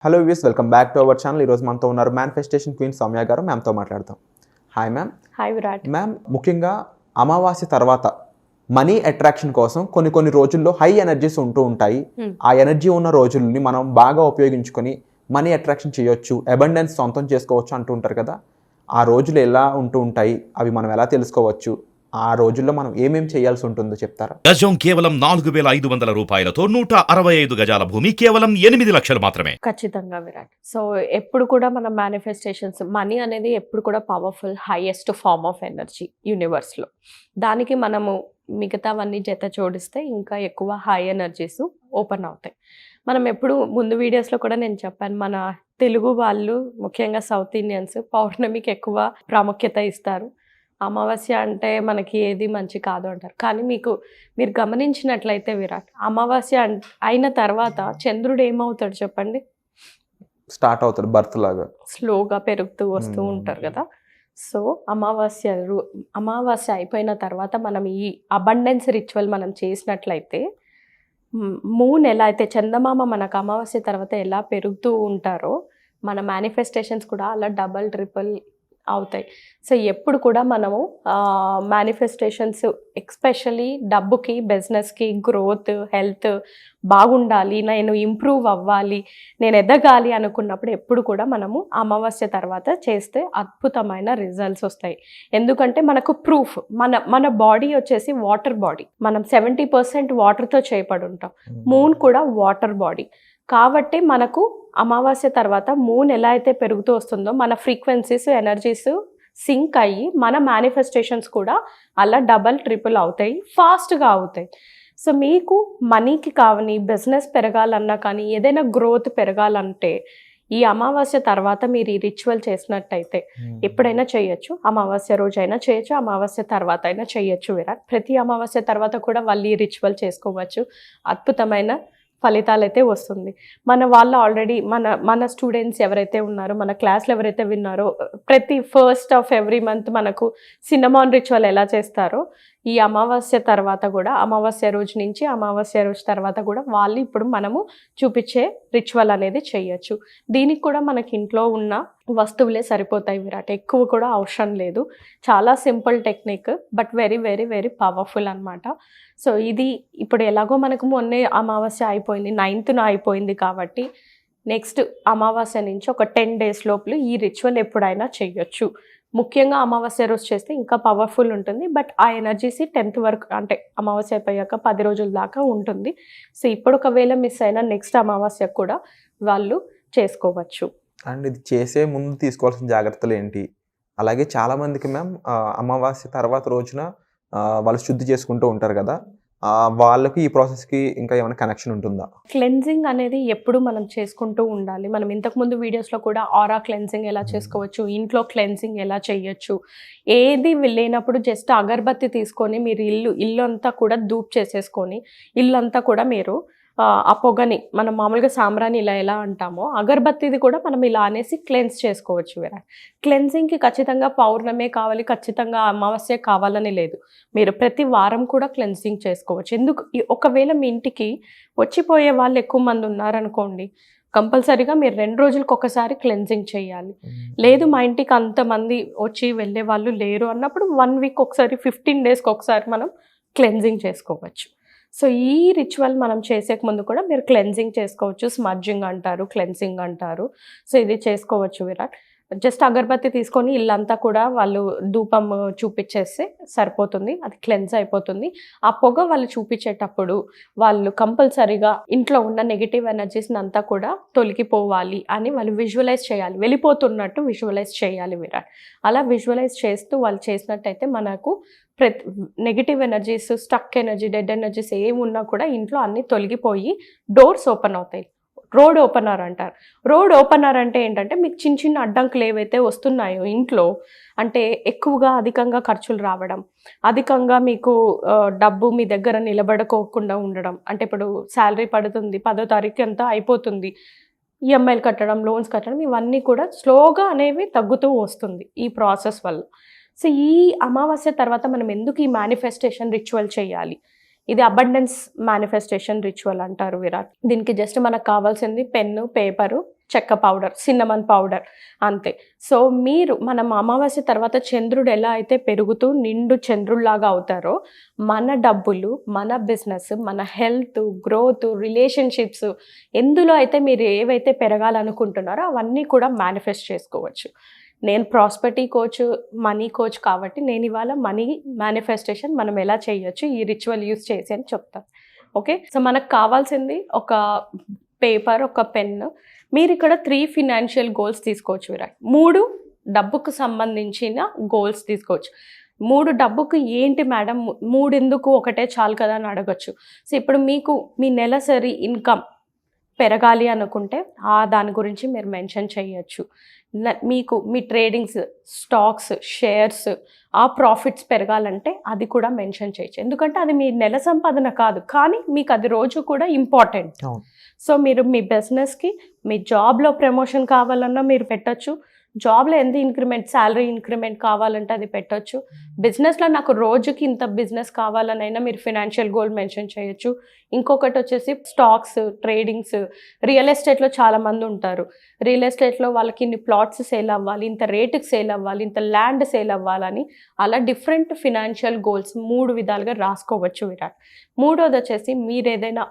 Hello views, welcome back to our channel. ఈరోజు మనతో ఉన్నారు మేనిఫెస్టేషన్ క్వీన్ సౌమ్య గారు. మ్యామ్తో మాట్లాడతాం. Hi ma'am. Hi Virat. Ma'am, ముఖ్యంగా అమావాస్య తర్వాత మనీ అట్రాక్షన్ కోసం కొన్ని రోజుల్లో హై ఎనర్జీస్ ఉంటూ ఉంటాయి. ఆ ఎనర్జీ ఉన్న రోజుల్ని మనం బాగా ఉపయోగించుకొని మనీ అట్రాక్షన్ చేయొచ్చు, అబండెన్స్ సొంతం చేసుకోవచ్చు అంటూ ఉంటారు కదా. ఆ రోజులు ఎలా ఉంటూ ఉంటాయి, అవి మనం ఎలా తెలుసుకోవచ్చు, ఆ రోజుల్లో మనం ఏమేం చేయాల్సి ఉంటుందో చెప్తారా? గజం కేవలం 4,500 రూపాయలతో 165 గజాల భూమి కేవలం 8 లక్షలు మాత్రమే. ఖచ్చితంగా విరాట్. సో ఎప్పుడు కూడా మన మేనిఫెస్టేషన్స్, మనీ అనేది ఎప్పుడు కూడా powerful highest form of energy యూనివర్స్లో. దానికి మనము మిగతావన్నీ జత జోడిస్తే ఇంకా ఎక్కువ హై ఎనర్జీస్ ఓపెన్ అవుతాయి. మనం ఎప్పుడు ముందు వీడియోస్లో కూడా నేను చెప్పాను, మన తెలుగు వాళ్ళు ముఖ్యంగా సౌత్ ఇండియన్స్ పౌర్ణమికి ఎక్కువ ప్రాముఖ్యత ఇస్తారు. అమావాస్య అంటే మనకి ఏది మంచి కాదు అంటారు. కానీ మీరు గమనించినట్లయితే విరాట్, అమావాస్య అయిన తర్వాత చంద్రుడు ఏమవుతాడు చెప్పండి? స్టార్ట్ అవుతాడు బర్త్ లాగా, స్లోగా పెరుగుతూ వస్తూ ఉంటారు కదా. సో అమావాస్య అయిపోయిన తర్వాత మనం ఈ అబండెన్స్ రిచువల్ మనం చేసినట్లయితే, మూన్ ఎలా అయితే చందమామ మనకు అమావాస్య తర్వాత ఎలా పెరుగుతూ ఉంటారో మన మేనిఫెస్టేషన్స్ కూడా అలా డబల్ ట్రిపుల్ అవుతాయి. సో ఎప్పుడు కూడా మనము మేనిఫెస్టేషన్స్ ఎస్పెషల్లీ డబ్బుకి, బిజినెస్కి, గ్రోత్, హెల్త్ బాగుండాలి, నేను ఇంప్రూవ్ అవ్వాలి, నేను ఎదగాలి అనుకున్నప్పుడు ఎప్పుడు కూడా మనము అమావాస్య తర్వాత చేస్తే అద్భుతమైన రిజల్ట్స్ వస్తాయి. ఎందుకంటే మనకు ప్రూఫ్, మన బాడీ వచ్చేసి వాటర్ బాడీ. మనం 70% వాటర్తో చేయబడి ఉంటాం. మూన్ కూడా వాటర్ బాడీ. కాబట్టి మనకు అమావాస్య తర్వాత మూన్ ఎలా అయితే పెరుగుతూ వస్తుందో మన ఫ్రీక్వెన్సీస్, ఎనర్జీస్ సింక్ అయ్యి మన మేనిఫెస్టేషన్స్ కూడా అలా డబల్ ట్రిపుల్ అవుతాయి, ఫాస్ట్గా అవుతాయి. సో మీకు మనీకి కావని, బిజినెస్ పెరగాలన్నా కానీ, ఏదైనా గ్రోత్ పెరగాలంటే ఈ అమావాస్య తర్వాత మీరు ఈ రిచువల్ చేసినట్టయితే ఎప్పుడైనా చేయొచ్చు. అమావాస్య రోజు అయినా చేయొచ్చు, అమావాస్య తర్వాత అయినా చేయొచ్చు విరాట్. ప్రతి అమావాస్య తర్వాత కూడా వాళ్ళు ఈ రిచువల్ చేసుకోవచ్చు. అద్భుతమైన ఫలితాలు అయితే వస్తుంది. మన వాళ్ళు ఆల్రెడీ మన స్టూడెంట్స్ ఎవరైతే ఉన్నారో, మన క్లాస్లో ఎవరైతే విన్నారో, ప్రతి 1st of every month మనకు సిన్నమాన్ రిచువల్ ఎలా చేస్తారో, ఈ అమావాస్య తర్వాత కూడా, అమావాస్య రోజు నుంచి అమావాస్య రోజు తర్వాత కూడా వాళ్ళు ఇప్పుడు మనము చూపించే రిచువల్ అనేది చేయొచ్చు. దీనికి కూడా మనకి ఇంట్లో ఉన్న వస్తువులే సరిపోతాయి విరాట్. ఎక్కువ కూడా అవసరం లేదు. చాలా simple technique, but very very very powerful అనమాట. సో ఇది ఇప్పుడు ఎలాగో మనకు మొన్నే అమావాస్య అయిపోయింది, 9th అయిపోయింది కాబట్టి నెక్స్ట్ అమావాస్య నుంచి ఒక 10 days లోపల ఈ రిచువల్ ఎప్పుడైనా చేయొచ్చు. ముఖ్యంగా అమావాస్య రోజు చేస్తే ఇంకా పవర్ఫుల్ ఉంటుంది. బట్ ఆ ఎనర్జీస్ 10th వరకు, అంటే అమావాస్య అయిపోయాక 10 రోజుల దాకా ఉంటుంది. సో ఇప్పుడు ఒకవేళ మిస్ అయినా నెక్స్ట్ అమావాస్యకు కూడా వాళ్ళు చేసుకోవచ్చు. అండ్ ఇది చేసే ముందు తీసుకోవాల్సిన జాగ్రత్తలు ఏంటి? అలాగే చాలామందికి మ్యామ్ అమావాస్య తర్వాత రోజున వాళ్ళు శుద్ధి చేసుకుంటూ ఉంటారు కదా, వాళ్ళకి ఈ ప్రాసెస్కి ఇంకా ఏమైనా కనెక్షన్ ఉంటుందా? క్లెన్జింగ్ అనేది ఎప్పుడు మనం చేసుకుంటూ ఉండాలి. మనం ఇంతకుముందు వీడియోస్లో కూడా ఆరా క్లెన్జింగ్ ఎలా చేసుకోవచ్చు, ఇంట్లో క్లెన్జింగ్ ఎలా చేయొచ్చు, ఏది లేనప్పుడు జస్ట్ అగరబత్తి తీసుకొని మీరు ఇల్లు అంతా కూడా ధూప్ చేసేసుకొని, ఇల్లు అంతా కూడా మీరు ఆ పొగని, మనం మామూలుగా సాంబ్రాని ఇలా ఎలా అంటామో, అగరబత్తిది కూడా మనం ఇలా అనేసి క్లెన్స్ చేసుకోవచ్చు విరాట్. క్లెన్జింగ్కి ఖచ్చితంగా పౌర్ణమే కావాలి, ఖచ్చితంగా అమావాస్య కావాలని లేదు. మీరు ప్రతి వారం కూడా క్లెన్జింగ్ చేసుకోవచ్చు. ఎందుకు, ఒకవేళ మీ ఇంటికి వచ్చిపోయే వాళ్ళు ఎక్కువ మంది ఉన్నారనుకోండి, కంపల్సరీగా మీరు 2 రోజులకు ఒకసారి క్లెన్జింగ్ చేయాలి. లేదు మా ఇంటికి అంతమంది వచ్చి వెళ్ళే వాళ్ళు లేరు అన్నప్పుడు 1 week ఒకసారి, 15 daysకి ఒకసారి మనం క్లెన్జింగ్ చేసుకోవచ్చు. సో ఈ రిచువల్ మనం చేసే ముందు కూడా మీరు క్లెన్జింగ్ చేసుకోవచ్చు. స్మడ్జింగ్ అంటారు, క్లెన్జింగ్ అంటారు. సో ఇది చేసుకోవచ్చు విరాట్. జస్ట్ అగరబత్తి తీసుకొని ఇల్లంతా కూడా వాళ్ళు ధూపం చూపించేస్తే సరిపోతుంది, అది క్లెన్స్ అయిపోతుంది. ఆ పొగ వాళ్ళు చూపించేటప్పుడు వాళ్ళు కంపల్సరీగా ఇంట్లో ఉన్న నెగిటివ్ ఎనర్జీస్ని అంతా కూడా తొలగిపోవాలి అని వాళ్ళు విజువలైజ్ చేయాలి, వెళ్ళిపోతున్నట్టు విజువలైజ్ చేయాలి విరాట్. అలా విజువలైజ్ చేస్తూ వాళ్ళు చేసినట్టయితే మనకు negative energies, stuck energy, dead energies ఏమున్నా కూడా ఇంట్లో అన్నీ తొలగిపోయి డోర్స్ ఓపెన్ అవుతాయి. రోడ్ ఓపెనర్ అంటారు. రోడ్ ఓపెనర్ అంటే ఏంటంటే, మీకు చిన్న అడ్డంకులు ఏవైతే వస్తున్నాయో ఇంట్లో, అంటే ఎక్కువగా అధికంగా ఖర్చులు రావడం, అధికంగా మీకు డబ్బు మీ దగ్గర నిలబడుకోకుండా ఉండడం, అంటే ఇప్పుడు శాలరీ పడుతుంది, 10వ తారీఖు అంతా అయిపోతుంది, ఈఎంఐలు కట్టడం, లోన్స్ కట్టడం, ఇవన్నీ కూడా స్లోగా అనేవి తగ్గుతూ వస్తుంది ఈ ప్రాసెస్ వల్ల. సో ఈ అమావాస్య తర్వాత మనం ఎందుకు ఈ మేనిఫెస్టేషన్ రిచువల్ చేయాలి? ఇది అబండెన్స్ మేనిఫెస్టేషన్ రిచువల్ అంటారు విరాట్. దీనికి జస్ట్ మనకు కావాల్సింది పెన్ను, పేపరు, చెక్క పౌడర్, సిన్నమన్ పౌడర్, అంతే. సో మీరు మనం అమావాస్య తర్వాత చంద్రుడు ఎలా అయితే పెరుగుతూ నిండు చంద్రుడిలాగా అవుతారో, మన డబ్బులు, మన బిజినెస్, మన హెల్త్, గ్రోత్, రిలేషన్షిప్స్, ఎందులో అయితే మీరు ఏవైతే పెరగాలనుకుంటున్నారో అవన్నీ కూడా మేనిఫెస్ట్ చేసుకోవచ్చు. నేను ప్రాస్పెరిటీ కోచ్, మనీ కోచ్ కాబట్టి నేను ఇవాళ మనీ మేనిఫెస్టేషన్ మనం ఎలా చేయొచ్చు ఈ రిచువల్ యూస్ చేసి అని చెప్తాను. ఓకే, సో మనకు కావాల్సింది ఒక పేపర్, ఒక పెన్. మీరు ఇక్కడ 3 ఫినాన్షియల్ గోల్స్ తీసుకోవచ్చు విరాట్. 3 డబ్బుకు సంబంధించిన గోల్స్ తీసుకోవచ్చు. 3 డబ్బుకు ఏంటి మేడం 3 ఎందుకు, ఒకటే చాలు కదా అని అడగచ్చు. సో ఇప్పుడు మీకు మీ నెలసరి ఇన్కమ్ పెరగాలి అనుకుంటే దాని గురించి మీరు మెన్షన్ చేయొచ్చు. మీకు మీ ట్రేడింగ్స్, స్టాక్స్, షేర్స్, ఆ ప్రాఫిట్స్ పెరగాలంటే అది కూడా మెన్షన్ చేయొచ్చు. ఎందుకంటే అది మీ నెల సంపాదన కాదు, కానీ మీకు అది రోజు కూడా ఇంపార్టెంట్. సో మీరు మీ బిజినెస్కి, మీ జాబ్లో ప్రమోషన్ కావాలన్నా మీరు పెట్టచ్చు. జాబ్లో ఎంత ఇంక్రిమెంట్, శాలరీ ఇంక్రిమెంట్ కావాలంటే అది పెట్టచ్చు. బిజినెస్లో నాకు రోజుకి ఇంత బిజినెస్ కావాలనైనా మీరు ఫినాన్షియల్ గోల్ మెన్షన్ చేయొచ్చు. ఇంకొకటి వచ్చేసి స్టాక్స్, ట్రేడింగ్స్, రియల్ ఎస్టేట్లో చాలామంది ఉంటారు. రియల్ ఎస్టేట్లో వాళ్ళకి ఇన్ని ప్లాట్స్ సేల్ అవ్వాలి, ఇంత రేటుకి సేల్ అవ్వాలి, ఇంత ల్యాండ్ సేల్ అవ్వాలని అలా డిఫరెంట్ ఫినాన్షియల్ గోల్స్ 3 విధాలుగా రాసుకోవచ్చు విరాట్. 3వది వచ్చేసి మీరు ఏదైనా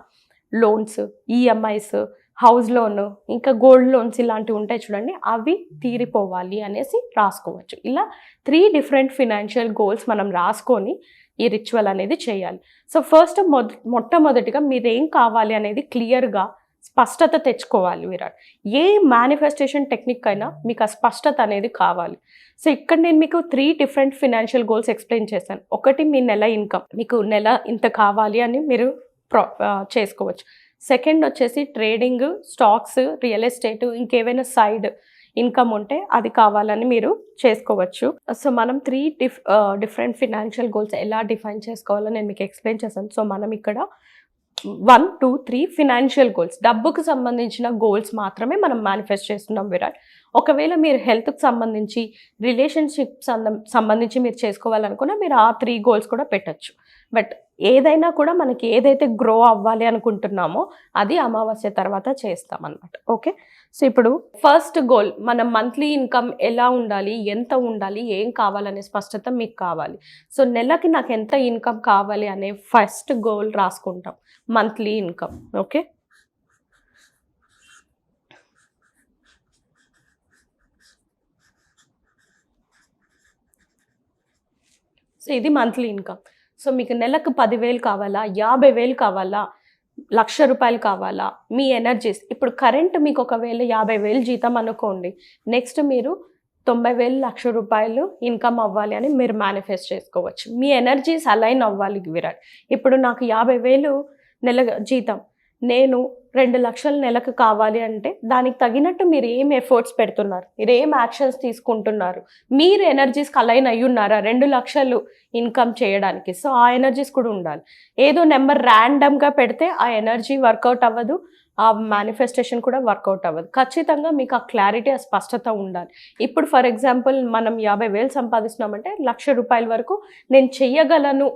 లోన్స్, ఈఎంఐస్, హౌస్ లోన్, ఇంకా గోల్డ్ లోన్స్ ఇలాంటివి ఉంటాయి చూడండి, అవి తీరిపోవాలి అనేసి రాసుకోవచ్చు. ఇలా 3 డిఫరెంట్ ఫినాన్షియల్ గోల్స్ మనం రాసుకొని ఈ రిచువల్ అనేది చేయాలి. సో ఫస్ట్ మొట్టమొదటిగా మీరేం కావాలి అనేది క్లియర్గా స్పష్టత తెచ్చుకోవాలి విరాట్. ఏ మేనిఫెస్టేషన్ టెక్నిక్ అయినా మీకు ఆ స్పష్టత అనేది కావాలి. సో ఇక్కడ నేను మీకు 3 డిఫరెంట్ ఫినాన్షియల్ గోల్స్ ఎక్స్ప్లెయిన్ చేశాను. ఒకటి మీ నెల ఇన్కమ్, మీకు నెల ఇంత కావాలి అని మీరు చేసుకోవచ్చు. సెకండ్ వచ్చేసి ట్రేడింగ్, స్టాక్స్, రియల్ ఎస్టేట్, ఇంకేమైనా సైడ్ ఇన్కమ్ ఉంటే అది కావాలని మీరు చేసుకోవచ్చు. సో మనం 3 డిఫరెంట్ ఫినాన్షియల్ గోల్స్ ఎలా డిఫైన్ చేసుకోవాలో నేను మీకు ఎక్స్ప్లెయిన్ చేశాను. సో మనం ఇక్కడ 1, 2, 3 ఫినాన్షియల్ గోల్స్, డబ్బుకు సంబంధించిన గోల్స్ మాత్రమే మనం మేనిఫెస్ట్ చేస్తున్నాం విరాట్. ఒకవేళ మీరు హెల్త్కి సంబంధించి, రిలేషన్షిప్ సంబంధించి మీరు చేసుకోవాలనుకున్నా మీరు ఆ 3 గోల్స్ కూడా పెట్టచ్చు. బట్ ఏదైనా కూడా మనకి ఏదైతే గ్రో అవ్వాలి అనుకుంటున్నామో అది అమావాస్య తర్వాత చేస్తామన్నమాట. ఓకే, సో ఇప్పుడు ఫస్ట్ గోల్, మన మంత్లీ ఇన్కమ్ ఎలా ఉండాలి, ఎంత ఉండాలి, ఏం కావాలనే స్పష్టత మీకు కావాలి. సో నెలకి నాకు ఎంత ఇన్కమ్ కావాలి అనే ఫస్ట్ గోల్ రాసుకుంటాం, మంత్లీ ఇన్కమ్. ఓకే, సో ఇది మంత్లీ ఇన్కమ్. సో మీకు నెలకు 10,000 కావాలా, 50,000 కావాలా, 1,00,000 రూపాయలు కావాలా, మీ ఎనర్జీస్. ఇప్పుడు కరెంట్ మీకు ఒకవేళ 50,000 జీతం అనుకోండి, నెక్స్ట్ మీరు 90,000, 1,00,000 రూపాయలు ఇన్కమ్ అవ్వాలి అని మీరు మేనిఫెస్ట్ చేసుకోవచ్చు. మీ ఎనర్జీస్ అలైన్ అవ్వాలి విరాట్. ఇప్పుడు నాకు 50,000 నెల జీతం, నేను 2,00,000 నెలకు కావాలి అంటే దానికి తగినట్టు మీరు ఏం ఎఫర్ట్స్ పెడుతున్నారు, మీరు ఏం యాక్షన్స్ తీసుకుంటున్నారు, మీరు ఎనర్జీస్కి అలైన్ అయ్యి ఉన్నారా 2,00,000 ఇన్కమ్ చేయడానికి. సో ఆ ఎనర్జీస్ కూడా ఉండాలి. ఏదో నెంబర్ ర్యాండమ్గా పెడితే ఆ ఎనర్జీ వర్కౌట్ అవ్వదు, ఆ మేనిఫెస్టేషన్ కూడా వర్కౌట్ అవ్వదు. ఖచ్చితంగా మీకు ఆ క్లారిటీ, ఆ స్పష్టత ఉండాలి. ఇప్పుడు ఫర్ ఎగ్జాంపుల్ మనం 50,000 సంపాదిస్తున్నామంటే 1,00,000 రూపాయల వరకు నేను చెయ్యగలను,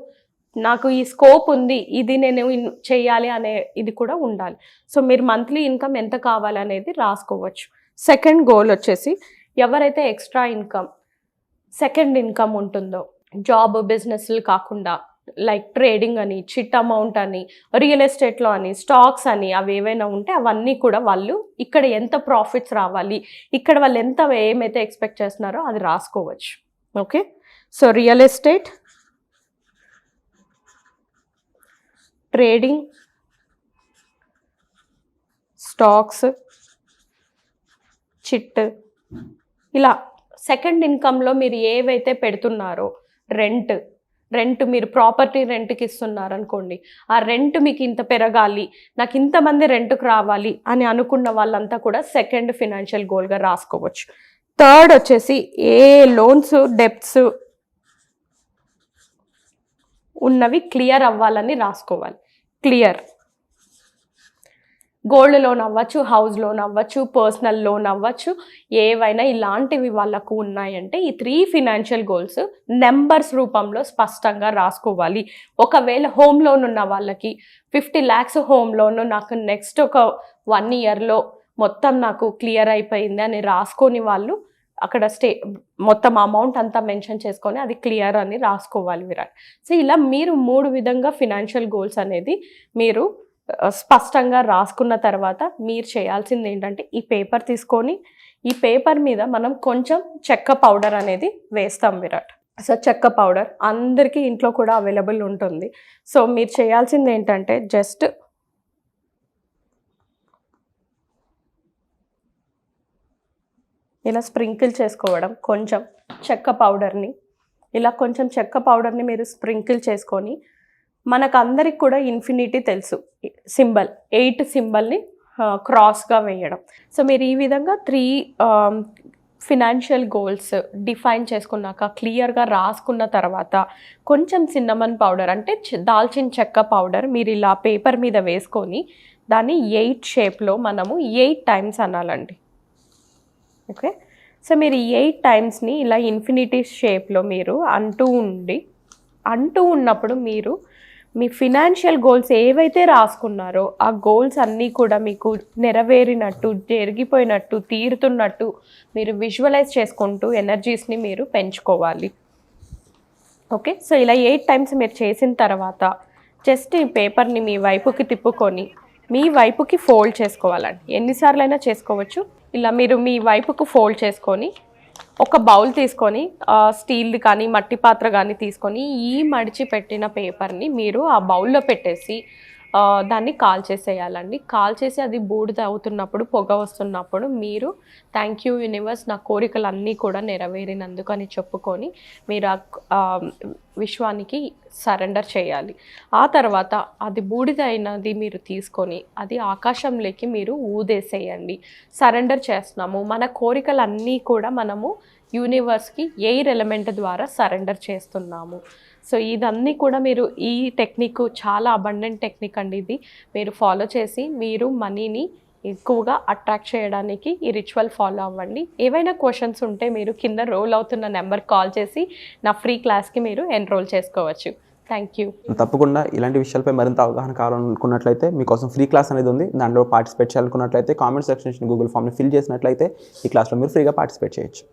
నాకు ఈ స్కోప్ ఉంది, ఇది నేను చెయ్యాలి అనే ఇది కూడా ఉండాలి. సో మీరు మంత్లీ ఇన్కమ్ ఎంత కావాలనేది రాసుకోవచ్చు. సెకండ్ గోల్ వచ్చేసి ఎవరైతే ఎక్స్ట్రా ఇన్కమ్, సెకండ్ ఇన్కమ్ ఉంటుందో, జాబ్, బిజినెస్లు కాకుండా లైక్ ట్రేడింగ్ అని, చిట్ అమౌంట్ అని, రియల్ ఎస్టేట్లో అని, స్టాక్స్ అని, అవి ఏవైనా ఉంటే అవన్నీ కూడా వాళ్ళు ఇక్కడ ఎంత ప్రాఫిట్స్ రావాలి, ఇక్కడ వాళ్ళు ఎంత ఏమైతే ఎక్స్పెక్ట్ చేస్తున్నారో అది రాసుకోవచ్చు. Okay, so real estate, trading, stocks, chit, ఇలా సెకండ్ ఇన్కమ్లో మీరు ఏవైతే పెడుతున్నారో, రెంట్ మీరు ప్రాపర్టీ రెంట్కి ఇస్తున్నారు అనుకోండి, ఆ రెంట్ మీకు ఇంత పెరగాలి, నాకు ఇంతమంది రెంట్కి రావాలి అని అనుకున్న వాళ్ళంతా కూడా సెకండ్ ఫినాన్షియల్ గోల్గా రాసుకోవచ్చు. థర్డ్ వచ్చేసి ఏ లోన్స్, డెప్ట్స్ ఉన్నవి క్లియర్ అవ్వాలని రాసుకోవాలి. క్లియర్, గోల్డ్ లోన్ అవ్వచ్చు, హౌస్ లోన్ అవ్వచ్చు, పర్సనల్ లోన్ అవ్వచ్చు, ఏవైనా ఇలాంటివి వాళ్ళకు ఉన్నాయంటే ఈ 3 ఫినాన్షియల్ గోల్స్ నెంబర్స్ రూపంలో స్పష్టంగా రాసుకోవాలి. ఒకవేళ హోమ్ లోన్ ఉన్న వాళ్ళకి 50 lakhs హోమ్ లోన్ నాకు నెక్స్ట్ ఒక 1 yearలో మొత్తం నాకు క్లియర్ అయిపోయింది అని రాసుకొని వాళ్ళు అక్కడ మొత్తం అమౌంట్ అంతా మెన్షన్ చేసుకొని అది క్లియర్ అని రాసుకోవాలి విరాట్. సో ఇలా మీరు 3 విధంగా ఫినాన్షియల్ గోల్స్ అనేది మీరు స్పష్టంగా రాసుకున్న తర్వాత మీరు చేయాల్సింది ఏంటంటే ఈ పేపర్ తీసుకొని ఈ పేపర్ మీద మనం కొంచెం చెక్క పౌడర్ అనేది వేస్తాం విరాట్. సో చెక్క పౌడర్ అందరికీ ఇంట్లో కూడా అవైలబుల్ ఉంటుంది. సో మీరు చేయాల్సింది ఏంటంటే జస్ట్ ఇలా స్ప్రింకిల్ చేసుకోవడం, కొంచెం చెక్క పౌడర్ని ఇలా కొంచెం చెక్క పౌడర్ని మీరు స్ప్రింకిల్ చేసుకొని, మనకు అందరికి కూడా ఇన్ఫినిటీ తెలుసు సింబల్ 8 సింబల్ని క్రాస్గా వేయడం. సో మీరు ఈ విధంగా 3 ఫినాన్షియల్ గోల్స్ డిఫైన్ చేసుకున్నాక క్లియర్గా రాసుకున్న తర్వాత కొంచెం సిన్నమన్ పౌడర్ అంటే దాల్చిన చెక్క పౌడర్ మీరు ఇలా పేపర్ మీద వేసుకొని దాన్ని 8 షేప్లో మనము 8 టైమ్స్ అనాలండి. ఓకే, సో మీరు 8 టైమ్స్ని ఇలా ఇన్ఫినిటీ షేప్లో మీరు అంటూ ఉన్నప్పుడు మీరు మీ ఫినాన్షియల్ గోల్స్ ఏవైతే రాసుకున్నారో ఆ గోల్స్ అన్నీ కూడా మీకు నెరవేరినట్టు, జరిగిపోయినట్టు, తీరుతున్నట్టు మీరు విజువలైజ్ చేసుకుంటూ ఎనర్జీస్ని మీరు పెంచుకోవాలి. ఓకే, సో ఇలా 8 టైమ్స్ మీరు చేసిన తర్వాత జస్ట్ ఈ పేపర్ని మీ వైపుకి తిప్పుకొని మీ వైపుకి ఫోల్డ్ చేసుకోవాలండి. ఎన్నిసార్లైనా చేసుకోవచ్చు. ఇలా మీరు మీ వైపుకు ఫోల్డ్ చేసుకొని ఒక బౌల్ తీసుకొని స్టీల్ది కానీ మట్టి పాత్ర కానీ తీసుకొని ఈ మడిచి పెట్టిన పేపర్ని మీరు ఆ బౌల్లో పెట్టేసి దాన్ని కాల్చేసేయాలండి. కాల్చేసి అది బూడిద అవుతున్నప్పుడు, పొగ వస్తున్నప్పుడు మీరు థ్యాంక్ యూ యూనివర్స్, నా కోరికలన్నీ కూడా నెరవేరినందుకు అని చెప్పుకొని మీరు విశ్వానికి సరెండర్ చేయాలి. ఆ తర్వాత అది బూడిద అయినది మీరు తీసుకొని అది ఆకాశంలోకి మీరు ఊదేసేయండి. సరెండర్ చేస్తున్నాము, మన కోరికలన్నీ కూడా మనము యూనివర్స్కి ఎయిర్ ఎలిమెంట్ ద్వారా సరెండర్ చేస్తున్నాము. సో ఇదన్నీ కూడా మీరు ఈ టెక్నిక్ చాలా అబండెంట్ టెక్నిక్ అండి. ఇది మీరు ఫాలో చేసి మీరు మనీని ఎక్కువగా అట్రాక్ట్ చేయడానికి ఈ రిచువల్ ఫాలో అవ్వండి. ఏవైనా క్వశ్చన్స్ ఉంటే మీరు కింద రోల్ అవుతున్న నెంబర్ కాల్ చేసి నా ఫ్రీ క్లాస్కి మీరు ఎన్రోల్ చేసుకోవచ్చు. Thank you. తప్పకుండా ఇలాంటి విషయాలపై మరింత అవగాహన కావాలనుకున్నట్లయితే మీకోసం ఫ్రీ క్లాస్ అనేది ఉంది. దాంట్లో పార్టిసిపేట్ చేయాలనుకున్నట్లయితే కామెంట్ సెక్షన్ గూగుల్ ఫామ్ని ఫిల్ చేసినట్లయితే ఈ క్లాస్లో మీరు ఫ్రీగా పార్టిసిపేట్ చేయొచ్చు.